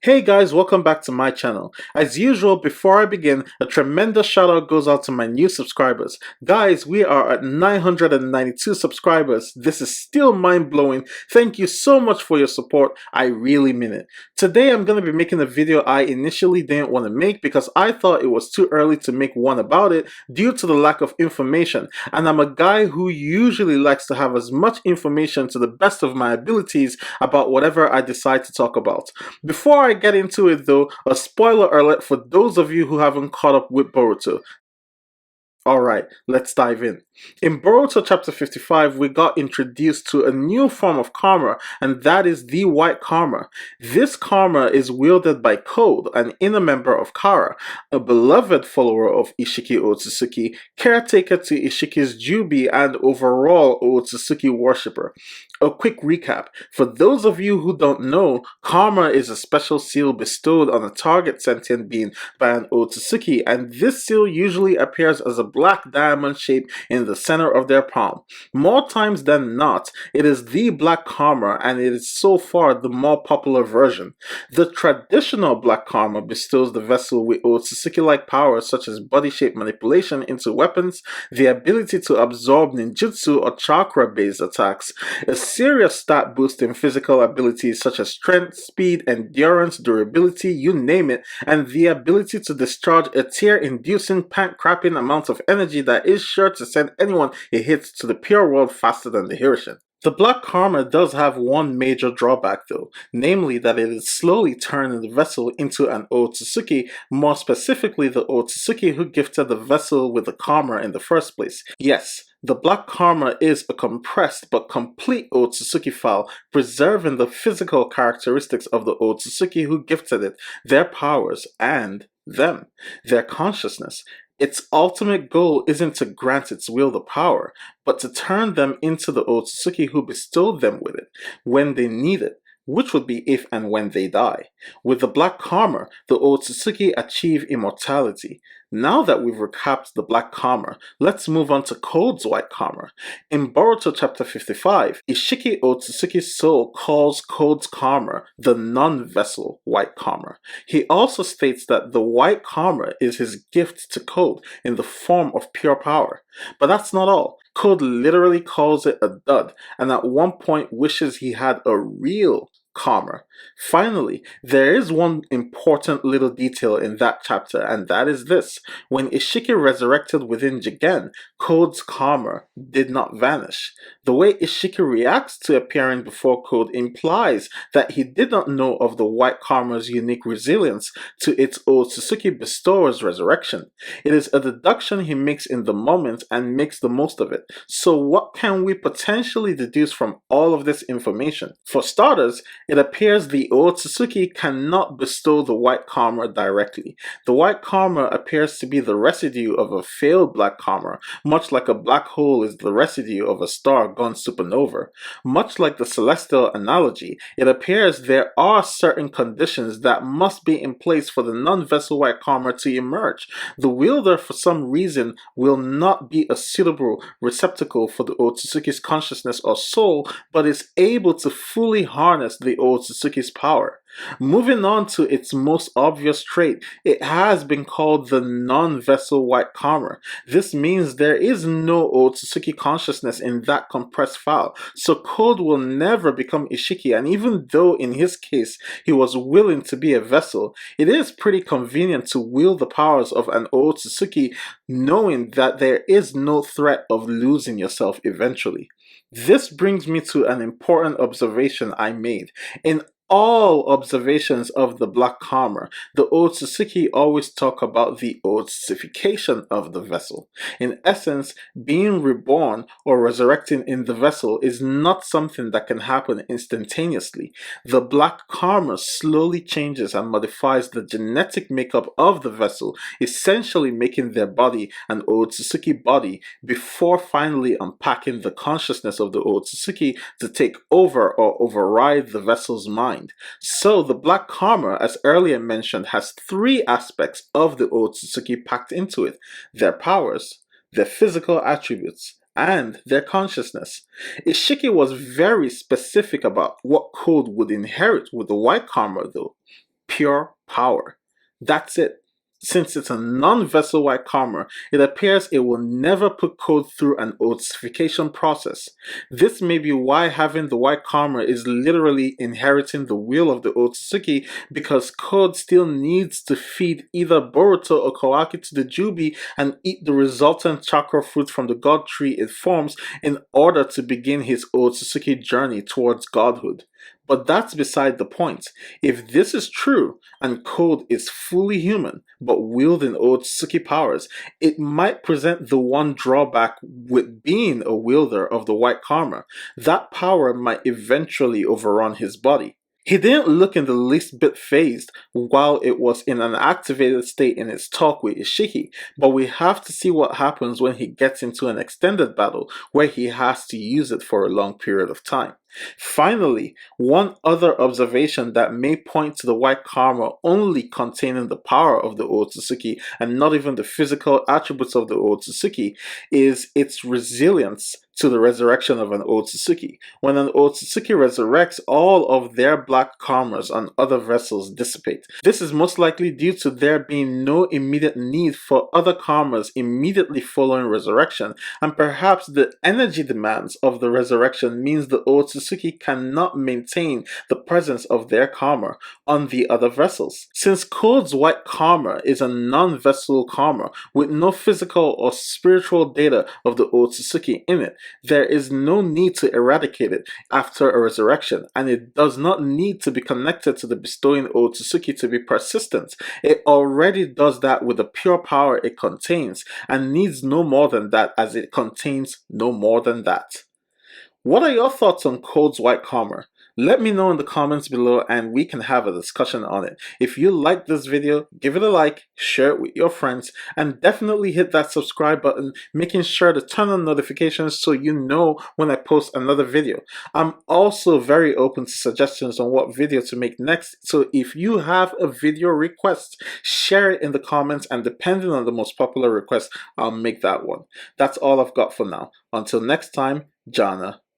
Hey guys, welcome back to my channel. As usual, before I begin, a tremendous shout out goes out to my new subscribers. Guys, we are at 992 subscribers. This is still mind blowing. Thank you so much for your support. I really mean it. Today I'm going to be making a video I initially didn't want to make because I thought it was too early to make one about it due to the lack of information. And I'm a guy who usually likes to have as much information to the best of my abilities about whatever I decide to talk about. Before I get into it though, a spoiler alert for those of you who haven't caught up with Boruto. Alright, let's dive in. In Boruto Chapter 55, we got introduced to a new form of karma, and that is the white karma. This karma is wielded by Code, an inner member of Kara, a beloved follower of Isshiki Otsutsuki, caretaker to Ishiki's Jubi, and overall Otsutsuki worshipper. A quick recap. For those of you who don't know, karma is a special seal bestowed on a target sentient being by an Otsutsuki, and this seal usually appears as a black diamond shape in the center of their palm. More times than not, it is the black karma, and it is so far the more popular version. The traditional black karma bestows the vessel with Otsutsuki-like powers such as body shape manipulation into weapons, the ability to absorb ninjutsu or chakra-based attacks, a serious stat boost in physical abilities such as strength, speed, endurance, durability, you name it, and the ability to discharge a tear-inducing, pant-crapping amount of energy that is sure to send anyone it hits to the pure world faster than the Hirshin. The black karma does have one major drawback though, namely that it is slowly turning the vessel into an Otsutsuki, more specifically the Otsutsuki who gifted the vessel with the karma in the first place. Yes, the black karma is a compressed but complete Otsutsuki file, preserving the physical characteristics of the Otsutsuki who gifted it, their powers, and them, their consciousness. Its ultimate goal isn't to grant its will the power, but to turn them into the Otsutsuki who bestowed them with it when they need it, which would be if and when they die. With the black karma, the Otsutsuki achieve immortality. Now that we've recapped the black karma, let's move on to Code's white karma. In Boruto Chapter 55, Isshiki Otsutsuki's soul calls Code's karma the non-vessel white karma. He also states that the white karma is his gift to Code in the form of pure power. But that's not all. Code literally calls it a dud, and at one point wishes he had a real karma. Finally, there is one important little detail in that chapter, and that is this. When Isshiki resurrected within Jigen, Code's karma did not vanish. The way Isshiki reacts to appearing before Code implies that he did not know of the white karma's unique resilience to its Otsutsuki bestower's resurrection. It is a deduction he makes in the moment and makes the most of it. So what can we potentially deduce from all of this information? For starters, it appears the Otsutsuki cannot bestow the white karma directly. The white karma appears to be the residue of a failed black karma, much like a black hole is the residue of a star gone supernova. Much like the celestial analogy, it appears there are certain conditions that must be in place for the non-vessel white karma to emerge. The wielder, for some reason, will not be a suitable receptacle for the Otsutsuki's consciousness or soul, but is able to fully harness the Otsutsuki's power. Moving on to its most obvious trait, it has been called the non-vessel white karma. This means there is no Otsutsuki consciousness in that compressed file, so Code will never become Isshiki, and even though in his case he was willing to be a vessel, it is pretty convenient to wield the powers of an Otsutsuki knowing that there is no threat of losing yourself eventually. This brings me to an important observation I made. In all observations of the black karma, the Otsutsuki always talk about the Otsutsification of the vessel. In essence, being reborn or resurrecting in the vessel is not something that can happen instantaneously. The black karma slowly changes and modifies the genetic makeup of the vessel, essentially making their body an Otsutsuki body before finally unpacking the consciousness of the Otsutsuki to take over or override the vessel's mind. So the black karma, as earlier mentioned, has three aspects of the Otsutsuki packed into it: their powers, their physical attributes, and their consciousness. Isshiki was very specific about what Code would inherit with the white karma though. pure power. That's it. Since it's a non-vessel white karma, it appears it will never put code through an ossification process. This may be why having the white karma is literally inheriting the will of the Otsutsuki, because code still needs to feed either Boruto or Kawaki to the Jubi and eat the resultant chakra fruit from the god tree it forms in order to begin his Otsutsuki journey towards godhood. But that's beside the point. If this is true, and Code is fully human, but wielding Otsutsuki powers, it might present the one drawback with being a wielder of the white karma. That power might eventually overrun his body. He didn't look in the least bit phased while it was in an activated state in its talk with Isshiki, but we have to see what happens when he gets into an extended battle where he has to use it for a long period of time. Finally, one other observation that may point to the white karma only containing the power of the Otsutsuki and not even the physical attributes of the Otsutsuki is its resilience to the resurrection of an Otsutsuki. When an Otsutsuki resurrects, all of their black karmas on other vessels dissipate. This is most likely due to there being no immediate need for other karmas immediately following resurrection, and perhaps the energy demands of the resurrection means the Otsutsuki cannot maintain the presence of their karma on the other vessels. Since Code's white karma is a non-vessel karma with no physical or spiritual data of the Otsutsuki in it, there is no need to eradicate it after a resurrection, and it does not need to be connected to the bestowing Otsutsuki to be persistent. It already does that with the pure power it contains, and needs no more than that, as it contains no more than that. What are your thoughts on Code's white karma? Let me know in the comments below and we can have a discussion on it. If you like this video, give it a like, share it with your friends, and definitely hit that subscribe button, making sure to turn on notifications so you know when I post another video. I'm also very open to suggestions on what video to make next, so if you have a video request, share it in the comments, and depending on the most popular request, I'll make that one. That's all I've got for now. Until next time, Jana.